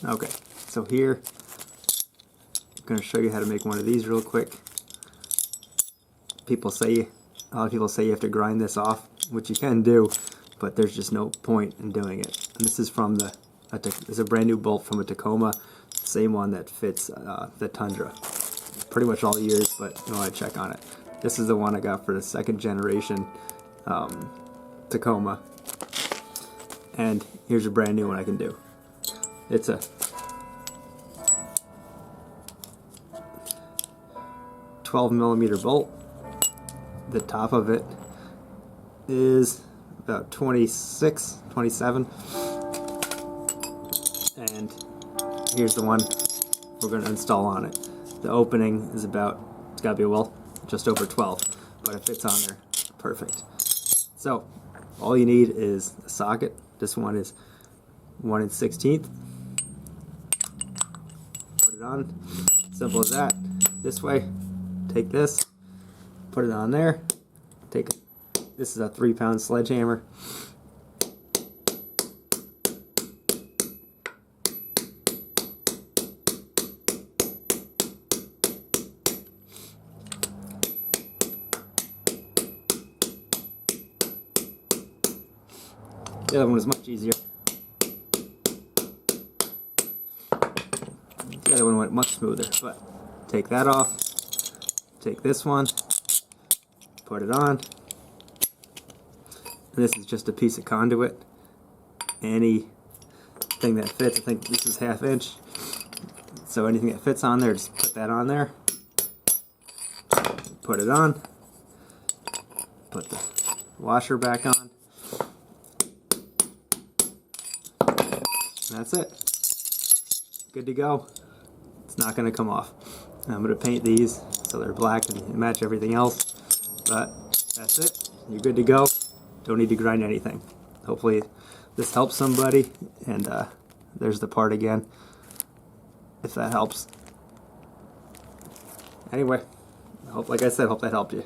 Okay, so here I'm going to show you how to make one of these real quick. A lot of people say you have to grind this off, which you can do, but there's just no point in doing it. And this is from it's a brand new bolt from a Tacoma, same one that fits the Tundra. Pretty much all years, but you want to check on it. This is the one I got for the second generation Tacoma. And here's a brand new one I can do. It's a 12mm bolt. The top of it is about 26, 27. And here's the one we're going to install on it. The opening is about, it's got to be, well, just over 12, but it fits on there perfect. So all you need is a socket. This one is 1 16th. Put it on. Simple as that. This way, take this, put it on there. This is a 3-pound sledgehammer. The other one is much easier. The other one went much smoother, but take that off. Take this one, put it on. And this is just a piece of conduit. Anything that fits, I think this is 1/2 inch. So anything that fits on there, just put that on there. Put it on. Put the washer back on. And that's it. Good to go. It's not going to come off. I'm going to paint these so they're black and match everything else. But that's it. You're good to go. Don't need to grind anything. Hopefully this helps somebody. And there's the part again, if that helps. Anyway, like I said, hope that helped you.